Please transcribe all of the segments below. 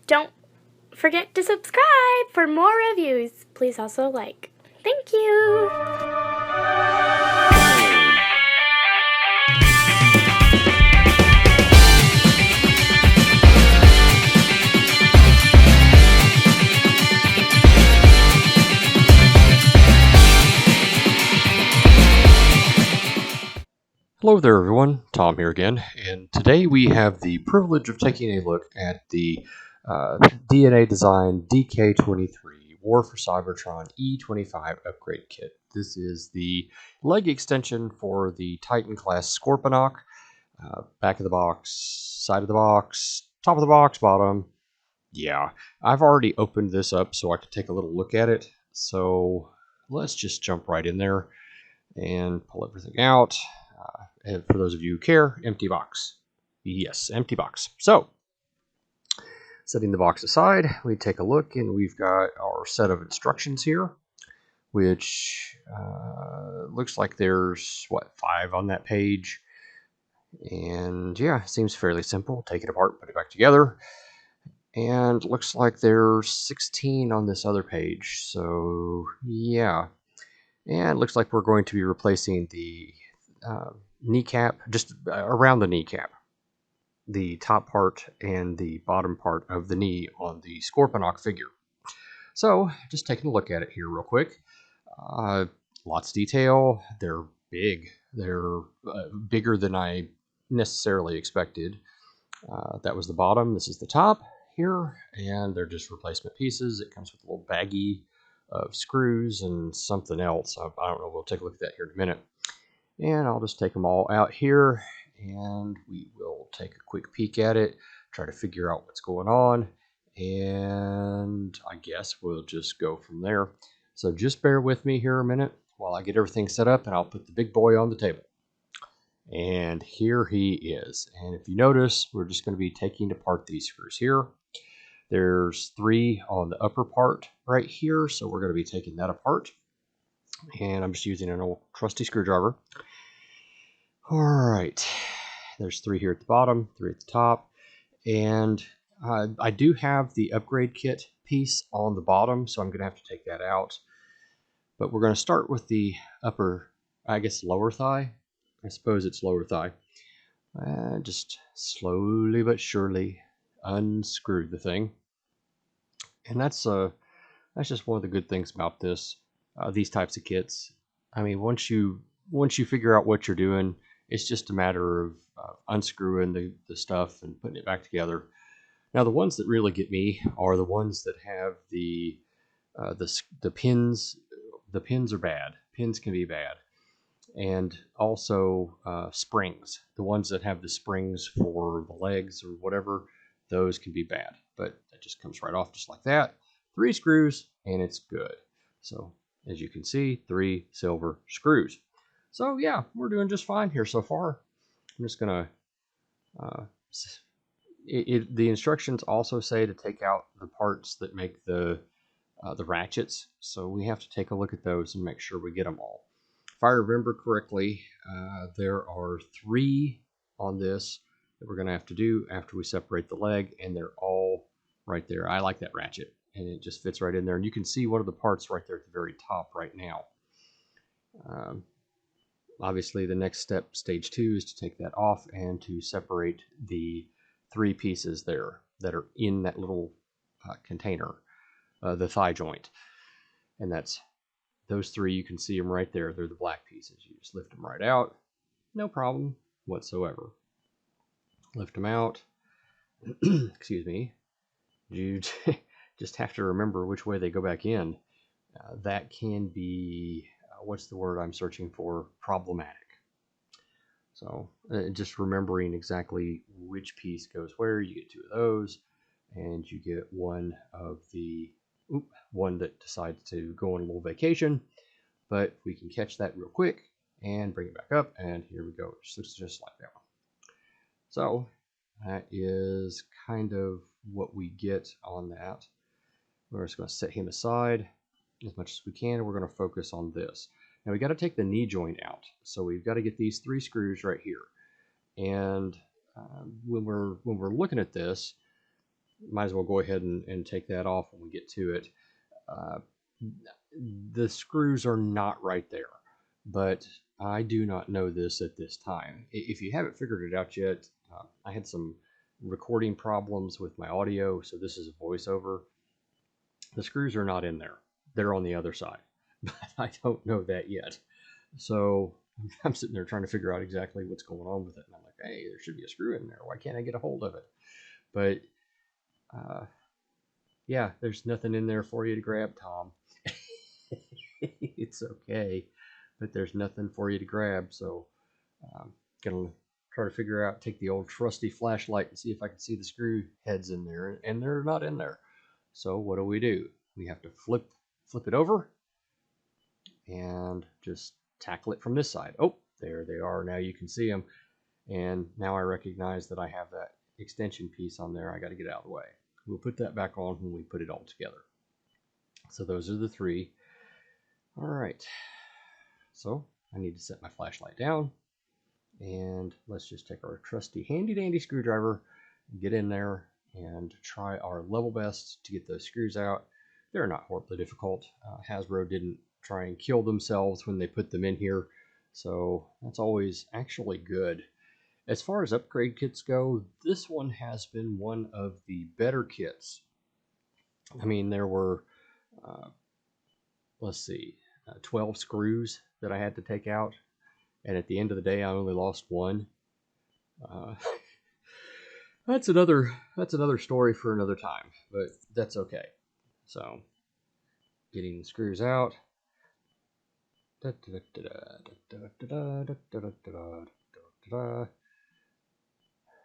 don't forget to subscribe for more reviews. Please also like. Thank you! Hello there everyone, Tom here again, and today we have the privilege of taking a look at the DNA Design DK23 War for Cybertron E25 Upgrade Kit. This is the leg extension for the Titan class Scorponok. Back of the box, side of the box, top of the box, bottom. Yeah, I've already opened this up so I could take a little look at it, so let's just jump right in there and pull everything out. And for those of you who care, empty box. Yes, empty box. So, setting the box aside, we take a look and we've got our set of instructions here, which looks like there's, 5 on that page. And yeah, seems fairly simple. Take it apart, put it back together. And looks like there's 16 on this other page. So, yeah. And looks like we're going to be replacing the kneecap, just around the kneecap, the top part and the bottom part of the knee on the Scorponok figure. So, just taking a look at it here real quick. Lots of detail. They're big. They're bigger than I necessarily expected. That was the bottom. This is the top here, and they're just replacement pieces. It comes with a little baggie of screws and something else. I don't know. We'll take a look at that here in a minute. And I'll just take them all out here, and we will take a quick peek at it, try to figure out what's going on, and I guess we'll just go from there. So just bear with me here a minute while I get everything set up, and I'll put the big boy on the table. And here he is. And if you notice, we're just going to be taking apart these screws here. There's 3 on the upper part right here, so we're going to be taking that apart. And I'm just using an old trusty screwdriver. Alright, there's 3 here at the bottom, 3 at the top, and I do have the upgrade kit piece on the bottom, so I'm going to have to take that out. But we're going to start with the upper, I guess lower thigh. I suppose it's lower thigh. Just slowly but surely unscrew the thing. And that's just one of the good things about these types of kits. I mean, once you figure out what you're doing, it's just a matter of unscrewing the stuff and putting it back together. Now, the ones that really get me are the ones that have the pins. The pins are bad. Pins can be bad, and also springs. The ones that have the springs for the legs or whatever, those can be bad. But that just comes right off just like that. 3 screws and it's good. So as you can see, 3 silver screws. So yeah, we're doing just fine here so far. I'm just gonna. The instructions also say to take out the parts that make the ratchets. So we have to take a look at those and make sure we get them all. If I remember correctly, there are 3 on this that we're gonna have to do after we separate the leg, and they're all right there. I like that ratchet, and it just fits right in there. And you can see one of the parts right there at the very top right now. Obviously, the next step, stage 2, is to take that off and to separate the 3 pieces there that are in that little container, the thigh joint. And that's those 3. You can see them right there. They're the black pieces. You just lift them right out. No problem whatsoever. Lift them out. Excuse me. You just have to remember which way they go back in. That can be, what's the word I'm searching for? Problematic. So just remembering exactly which piece goes where. You get 2 of those, and you get one that decides to go on a little vacation. But we can catch that real quick and bring it back up, and here we go. It's just like that one. So that is kind of what we get on that. We're just going to set him aside as much as we can, and we're going to focus on this. Now we got to take the knee joint out, so we've got to get these 3 screws right here. And when we're looking at this, might as well go ahead and take that off when we get to it. Uh, the screws are not right there, but I do not know this at this time. If you haven't figured it out yet, I had some recording problems with my audio, so this is a voiceover. The screws are not in there. They're on the other side, but I don't know that yet. So I'm sitting there trying to figure out exactly what's going on with it. And I'm like, hey, there should be a screw in there. Why can't I get a hold of it? But yeah, there's nothing in there for you to grab, Tom. It's okay, but there's nothing for you to grab. So I'm gonna try to figure out, take the old trusty flashlight and see if I can see the screw heads in there, and they're not in there. So what do? We have to flip it over and just tackle it from this side. Oh, there they are. Now you can see them. And now I recognize that I have that extension piece on there. I got to get out of the way. We'll put that back on when we put it all together. So those are the three. All right. So I need to set my flashlight down. And let's just take our trusty handy dandy screwdriver, get in there, and try our level best to get those screws out. They're not horribly difficult. Hasbro didn't try and kill themselves when they put them in here, so that's always actually good. As far as upgrade kits go, this one has been one of the better kits. I mean, there were, let's see, 12 screws that I had to take out, and at the end of the day, I only lost one. Uh, that's another story for another time, but that's okay. So, getting the screws out.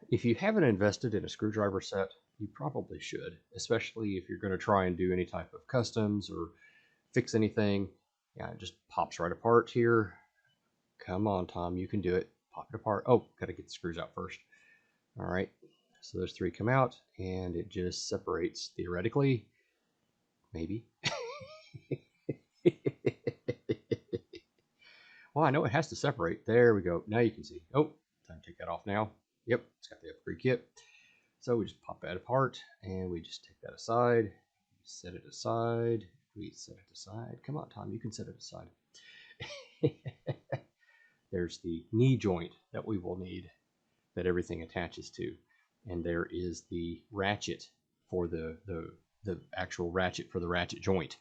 If you haven't invested in a screwdriver set, you probably should, especially if you're going to try and do any type of customs or fix anything. Yeah, it just pops right apart here. Come on, Tom, you can do it. Pop it apart. Oh, got to get the screws out first. All right, so those three come out, and it just separates theoretically. Maybe. Well, I know it has to separate. There we go. Now you can see. Oh, time to take that off now. Yep, it's got the upgrade kit. So we just pop that apart, and we just take that aside. Set it aside. We set it aside. Come on, Tom, you can set it aside. There's the knee joint that we will need, that everything attaches to. And there is the ratchet for the actual ratchet for the ratchet joint.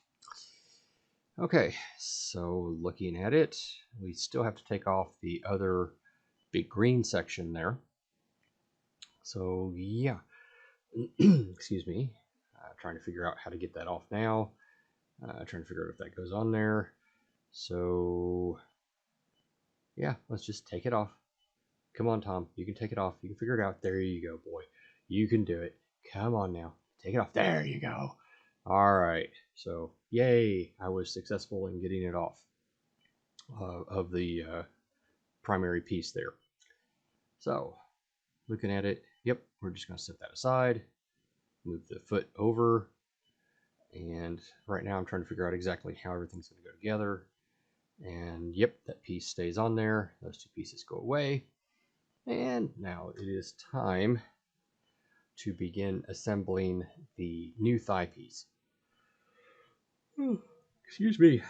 Okay, so looking at it, we still have to take off the other big green section there. So yeah, excuse me, trying to figure out how to get that off now. Trying to figure out if that goes on there. So yeah, let's just take it off. Come on, Tom, you can take it off. You can figure it out. There you go, boy. You can do it. Come on now, take it off. There you go. All right, so yay, I was successful in getting it off of the primary piece there. So looking at it, yep, we're just going to set that aside, move the foot over, and right now I'm trying to figure out exactly how everything's going to go together. And yep, that piece stays on there. Those two pieces go away. And now it is time to begin assembling the new thigh piece. Excuse me.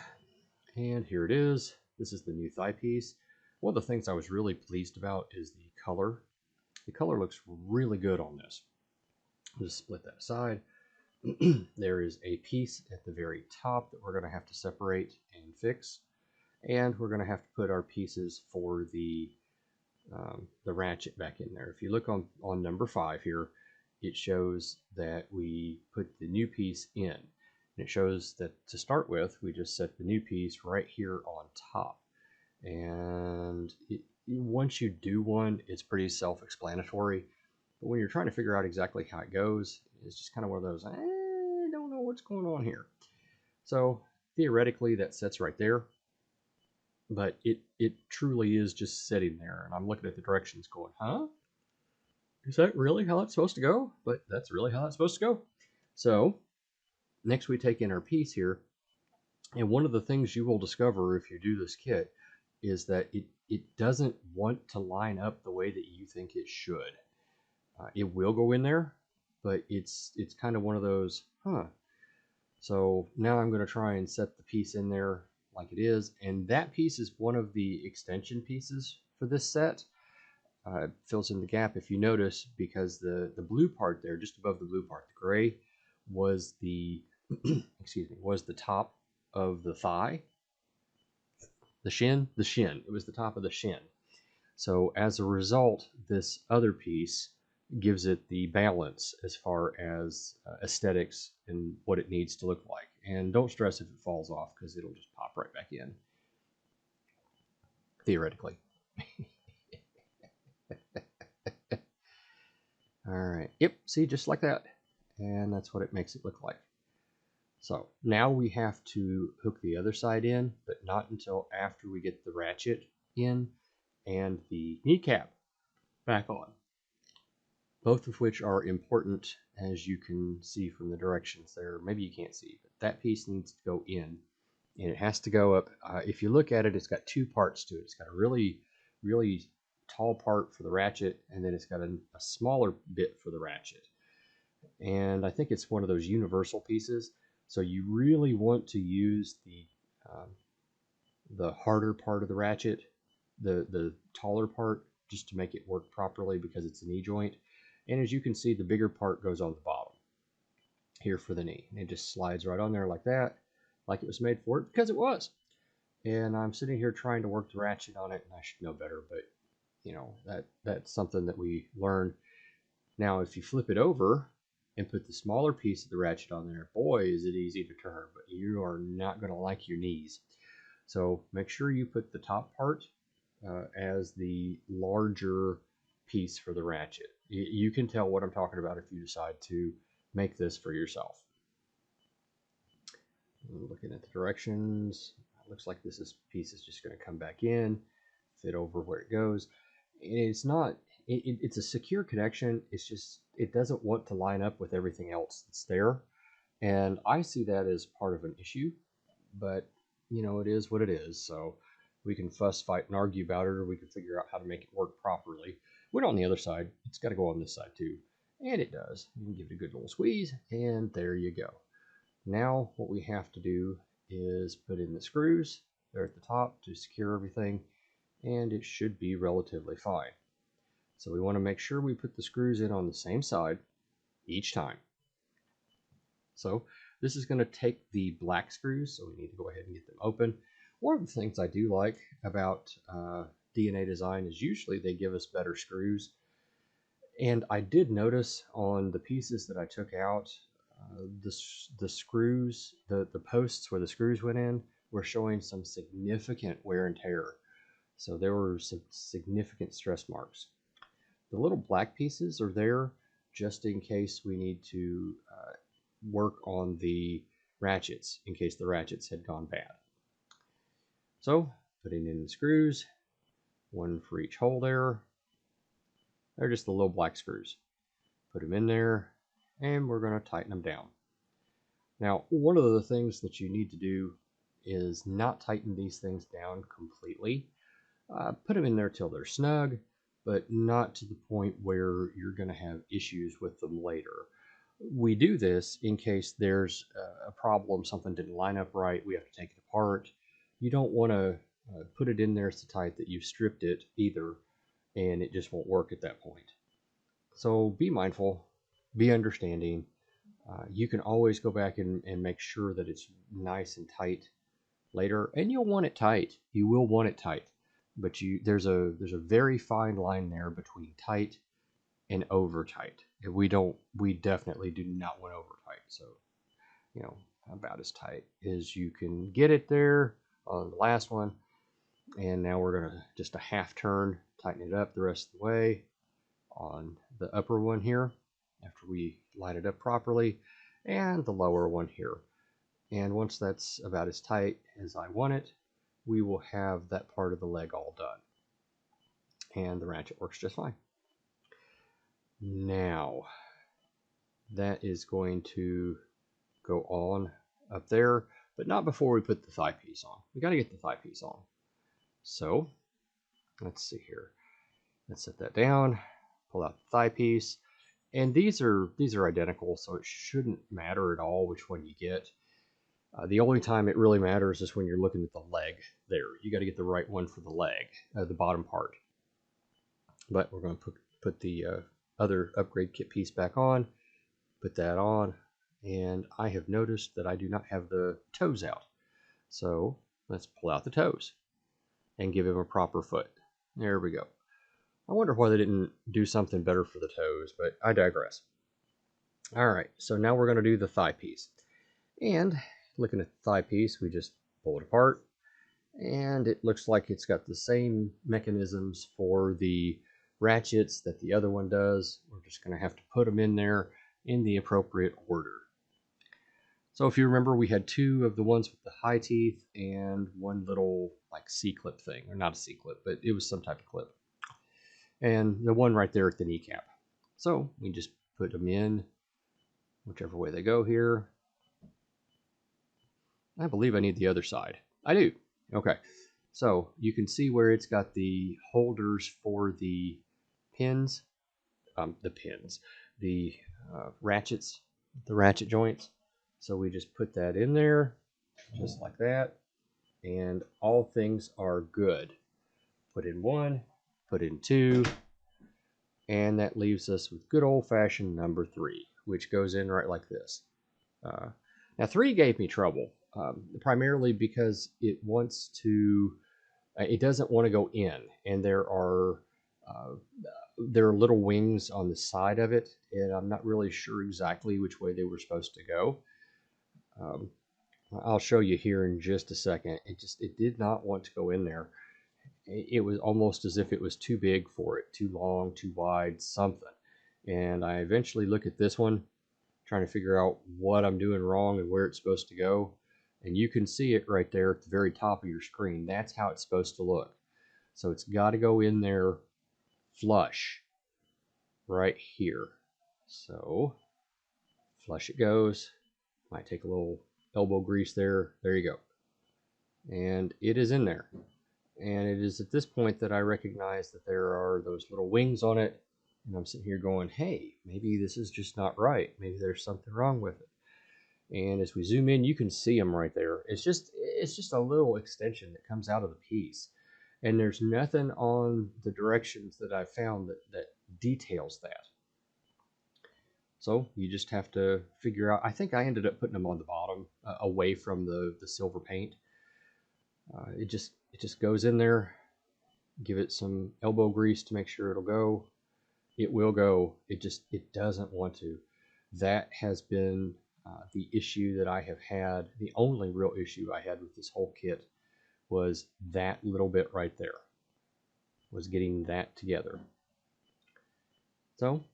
And here it is. This is the new thigh piece. One of the things I was really pleased about is the color. The color looks really good on this. I'll just split that aside. There is a piece at the very top that we're going to have to separate and fix. And we're going to have to put our pieces for the ratchet back in there. If you look on number 5 here, it shows that we put the new piece in. And it shows that to start with, we just set the new piece right here on top. And once you do one, it's pretty self-explanatory. But when you're trying to figure out exactly how it goes, it's just kind of one of those, I don't know what's going on here. So theoretically, that sets right there. But it truly is just sitting there. And I'm looking at the directions going, huh? Is that really how it's supposed to go? But that's really how it's supposed to go. So next we take in our piece here. And one of the things you will discover if you do this kit is that it doesn't want to line up the way that you think it should. It will go in there, but it's kind of one of those, huh. So now I'm going to try and set the piece in there like it is, and that piece is one of the extension pieces for this set. It fills in the gap, if you notice, because the blue part there, just above the blue part, the gray, was the excuse me, was the top of the thigh, the shin. It was the top of the shin. So as a result, this other piece gives it the balance as far as aesthetics and what it needs to look like. And don't stress if it falls off, because it'll just pop right back in, theoretically. All right. Yep. See, just like that. And that's what it makes it look like. So now we have to hook the other side in, but not until after we get the ratchet in and the kneecap back on. Both of which are important, as you can see from the directions there. Maybe you can't see, but that piece needs to go in, and it has to go up. If you look at it, it's got two parts to it. It's got a really, really tall part for the ratchet, and then it's got a smaller bit for the ratchet. And I think it's one of those universal pieces. So you really want to use the harder part of the ratchet, the taller part, just to make it work properly, because it's a knee joint. And as you can see, the bigger part goes on the bottom here for the knee. And it just slides right on there like that, like it was made for it, because it was. And I'm sitting here trying to work the ratchet on it, and I should know better, but you know, that's something that we learn. Now, if you flip it over and put the smaller piece of the ratchet on there, boy, is it easy to turn, but you are not going to like your knees. So make sure you put the top part as the larger piece for the ratchet. You can tell what I'm talking about if you decide to make this for yourself. Looking at the directions, it looks like this piece is just going to come back in, fit over where it goes. And it's not, it's a secure connection. It's just, it doesn't want to line up with everything else that's there. And I see that as part of an issue, but you know, it is what it is. So we can fuss, fight, and argue about it, or we can figure out how to make it work properly. When on the other side, it's got to go on this side too. And it does. You can give it a good little squeeze, and there you go. Now what we have to do is put in the screws there at the top to secure everything, and it should be relatively fine. So we want to make sure we put the screws in on the same side each time. So this is going to take the black screws, so we need to go ahead and get them open. One of the things I do like about DNA Design is usually they give us better screws. And I did notice on the pieces that I took out, the screws, the posts where the screws went in, were showing some significant wear and tear. So there were some significant stress marks. The little black pieces are there just in case we need to work on the ratchets, in case the ratchets had gone bad. So putting in the screws, one for each hole there. They're just the little black screws. Put them in there, and we're going to tighten them down. Now, one of the things that you need to do is not tighten these things down completely. Put them in there till they're snug, but not to the point where you're going to have issues with them later. We do this in case there's a problem, something didn't line up right, we have to take it apart. You don't want to put it in there so tight that you've stripped it either, and it just won't work at that point. So be mindful, be understanding. You can always go back and make sure that it's nice and tight later, and you'll want it tight. You will want it tight, but there's a very fine line there between tight and over tight. We definitely do not want over tight. So, you know, about as tight as you can get it there on the last one. And now we're gonna just a half turn, tighten it up the rest of the way on the upper one here after we line it up properly, and the lower one here. And once that's about as tight as I want it, we will have that part of the leg all done. And the ratchet works just fine. Now, that is going to go on up there, but not before we put the thigh piece on. We got to get the thigh piece on. So, let's see here. Let's set that down, pull out the thigh piece, And these are identical, so it shouldn't matter at all which one you get. The only time it really matters is when you're looking at the leg there. You got to get the right one for the leg, the bottom part. But we're going to put the other upgrade kit piece back on, put that on, and I have noticed that I do not have the toes out. So let's pull out the toes and give him a proper foot. There we go. I wonder why they didn't do something better for the toes, but I digress. All right, so now we're going to do the thigh piece. And looking at the thigh piece, we just pull it apart, and it looks like it's got the same mechanisms for the ratchets that the other one does. We're just going to have to put them in there in the appropriate order. So if you remember, we had two of the ones with the high teeth and one little like C-clip thing, or not a C-clip, but it was some type of clip. And the one right there at the kneecap. So we just put them in whichever way they go here. I believe I need the other side. I do. Okay. So you can see where it's got the holders for the pins, the ratchets, the ratchet joints. So we just put that in there, just like that, and all things are good. Put in one, put in two, and that leaves us with good old-fashioned number 3, which goes in right like this. Now 3 gave me trouble, primarily because it wants to, it doesn't want to go in, and there are little wings on the side of it, and I'm not really sure exactly which way they were supposed to go. I'll show you here in just a second. It did not want to go in there. It was almost as if it was too big for it, too long, too wide, something. And I eventually look at this one, trying to figure out what I'm doing wrong and where it's supposed to go. And you can see it right there at the very top of your screen. That's how it's supposed to look. So it's got to go in there flush right here. So flush it goes. Might take a little elbow grease there. There you go. And it is in there. And it is at this point that I recognize that there are those little wings on it. And I'm sitting here going, hey, maybe this is just not right. Maybe there's something wrong with it. And as we zoom in, you can see them right there. It's just a little extension that comes out of the piece. And there's nothing on the directions that I found that details that. So you just have to figure out. I think I ended up putting them on the bottom, away from the silver paint. It just goes in there. Give it some elbow grease to make sure it'll go. It will go. It doesn't want to. That has been the issue that I have had. The only real issue I had with this whole kit was that little bit right there. Was getting that together. So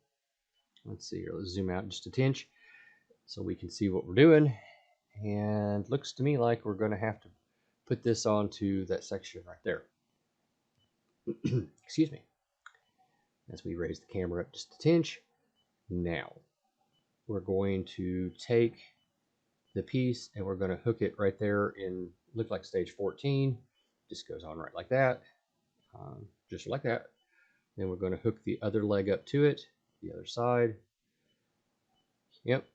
let's see here. Let's zoom out just a tinch so we can see what we're doing. And looks to me like we're going to have to put this onto that section right there. Excuse me. As we raise the camera up just a tinch. Now we're going to take the piece and we're going to hook it right there in, look like stage 14. Just goes on right like that. Just like that. Then we're going to hook the other leg up to it, the other side. Yep.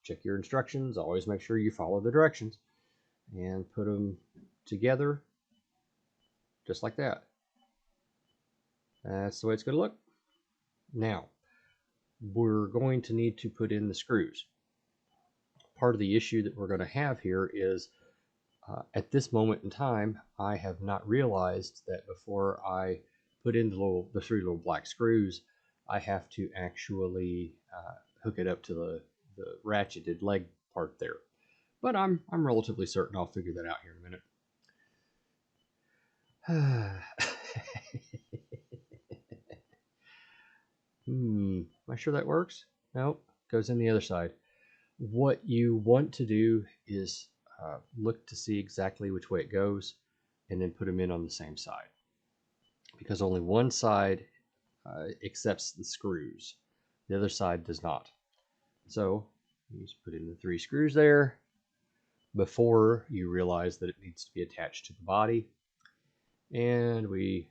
Check your instructions. Always make sure you follow the directions. And put them together just like that. That's the way it's going to look. Now, we're going to need to put in the screws. Part of the issue that we're going to have here is at this moment in time, I have not realized that before I put in the 3 little black screws, I have to actually hook it up to the ratcheted leg part there. But I'm relatively certain I'll figure that out here in a minute. Am I sure that works? Nope. Goes in the other side. What you want to do is look to see exactly which way it goes and then put them in on the same side. Because only one side accepts the screws. The other side does not. So you just put in the 3 screws there before you realize that it needs to be attached to the body. And we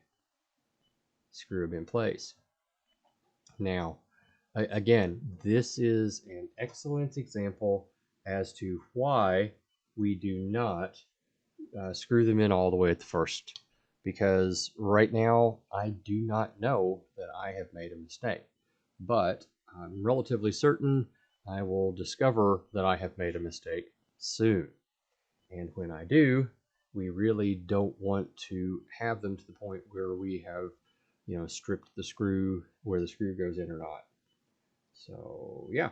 screw them in place. Now, Again, this is an excellent example as to why we do not screw them in all the way at the first. Because right now, I do not know that I have made a mistake. But I'm relatively certain I will discover that I have made a mistake soon. And when I do, we really don't want to have them to the point where we have, stripped the screw where the screw goes in or not. So, yeah.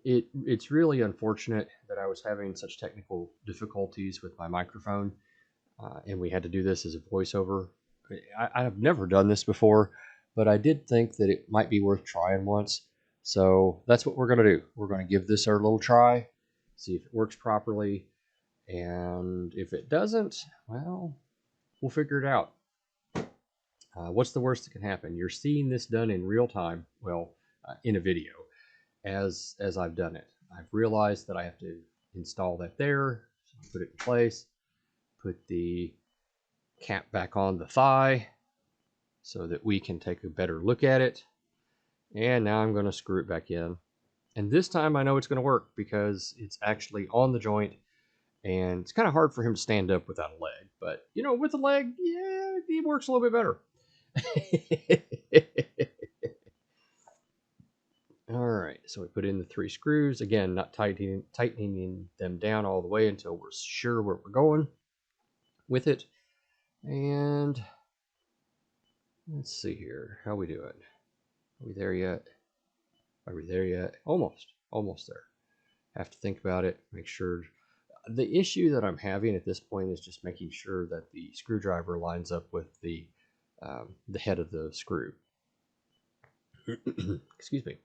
It's really unfortunate that I was having such technical difficulties with my microphone, and we had to do this as a voiceover. I've never done this before, but I did think that it might be worth trying once. So that's what we're going to do. We're going to give this our little try, see if it works properly, and if it doesn't, well, we'll figure it out. What's the worst that can happen? You're seeing this done in real time, well, in a video, as I've done it. I've realized that I have to install that there, so put it in place, put the cap back on the thigh so that we can take a better look at it. And now I'm going to screw it back in. And this time I know it's going to work because it's actually on the joint, and it's kind of hard for him to stand up without a leg. But, with a leg, yeah, it works a little bit better. All right, so we put in the 3 screws. Again, not tightening them down all the way until we're sure where we're going with it. And let's see here. How we doing? Are we there yet? Are we there yet? Almost there. Have to think about it, make sure. The issue that I'm having at this point is just making sure that the screwdriver lines up with the head of the screw. Excuse me.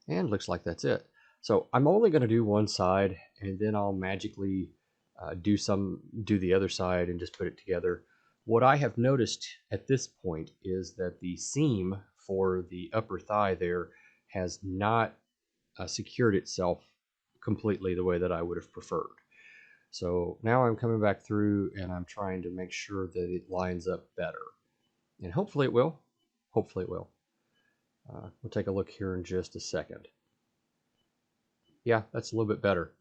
And looks like that's it. So I'm only going to do one side, and then I'll magically do the other side and just put it together. What I have noticed at this point is that the seam for the upper thigh there has not secured itself completely the way that I would have preferred. So now I'm coming back through and I'm trying to make sure that it lines up better. And hopefully it will. Hopefully it will. We'll take a look here in just a second. Yeah, that's a little bit better.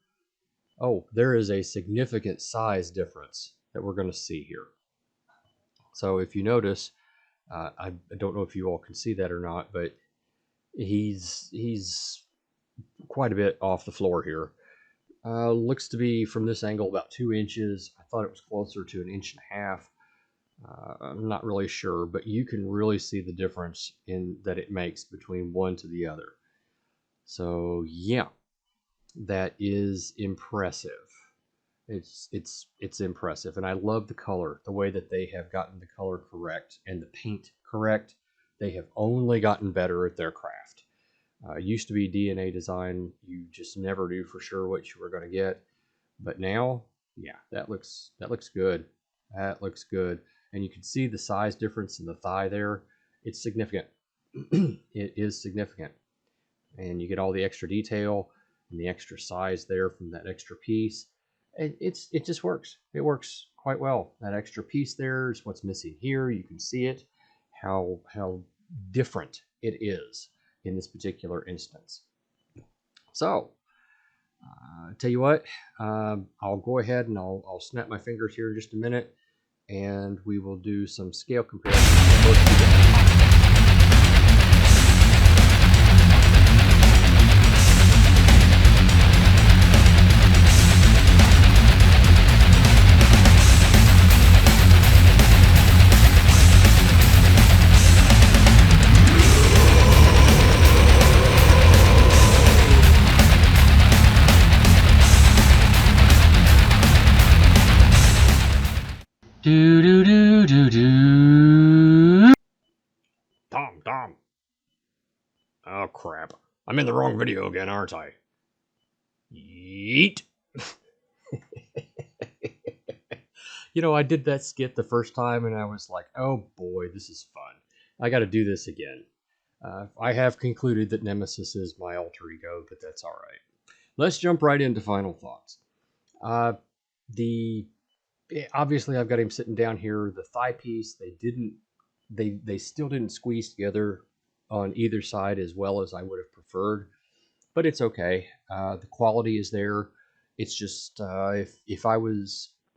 Oh, there is a significant size difference that we're going to see here. So if you notice, I don't know if you all can see that or not, but he's quite a bit off the floor here. Looks to be from this angle about 2 inches. I thought it was closer to 1.5 inches. I'm not really sure, but you can really see the difference in that it makes between one to the other. So yeah, that is impressive. It's impressive, and I love the color, the way that they have gotten the color correct and the paint correct. They have only gotten better at their craft. Used to be DNA design, you just never knew for sure what you were going to get, but now, yeah, that looks good. That looks good, and you can see the size difference in the thigh there. It's significant. It is significant, and you get all the extra detail and the extra size there from that extra piece. It just works. It works quite well. That extra piece there is what's missing here. You can see it, how different it is in this particular instance. So, tell you what, I'll go ahead and I'll snap my fingers here in just a minute, and we will do some scale comparisons. Tom. Oh, crap. I'm in the wrong video again, aren't I? Yeet. I did that skit the first time and I was like, oh boy, this is fun. I got to do this again. I have concluded that Nemesis is my alter ego, but that's all right. Let's jump right into final thoughts. The Obviously I've got him sitting down here. The thigh piece, they still didn't squeeze together on either side as well as I would have preferred, but it's okay. The quality is there. It's just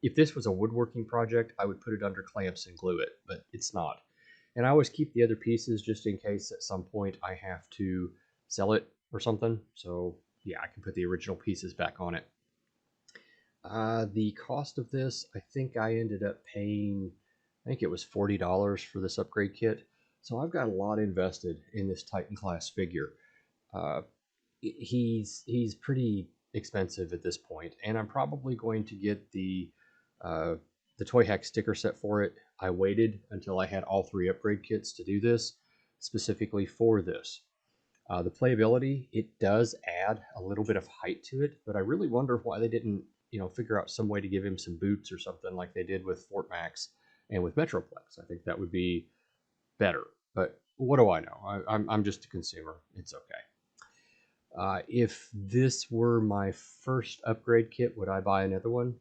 if this was a woodworking project, I would put it under clamps and glue it, but it's not. And I always keep the other pieces just in case at some point I have to sell it or something. So yeah, I can put the original pieces back on it. The cost of this, I think I ended up paying, I think it was $40 for this upgrade kit. So I've got a lot invested in this Titan class figure. Uh, he's pretty expensive at this point, and I'm probably going to get the Toy Hack sticker set for it. I waited until I had all three upgrade kits to do this, specifically for this. The playability, it does add a little bit of height to it, but I really wonder why they didn't, figure out some way to give him some boots or something like they did with Fort Max and with Metroplex. I think that would be better. But what do I know? I'm just a consumer. It's okay. If this were my first upgrade kit, would I buy another one?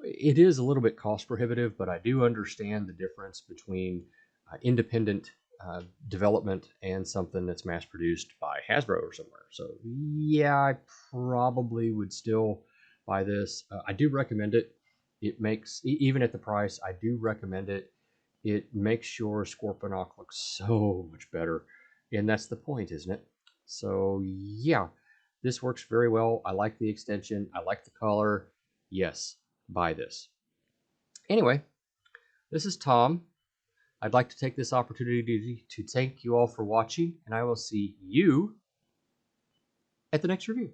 It is a little bit cost prohibitive, but I do understand the difference between independent development and something that's mass produced by Hasbro or somewhere. So yeah, I probably would still buy this. I do recommend it. It makes, even at the price, I do recommend it. It makes your Scorponok look so much better, and that's the point, isn't it? So yeah, this works very well. I like the extension. I like the color. Yes, buy this. Anyway, this is Tom. I'd like to take this opportunity to thank you all for watching, and I will see you at the next review.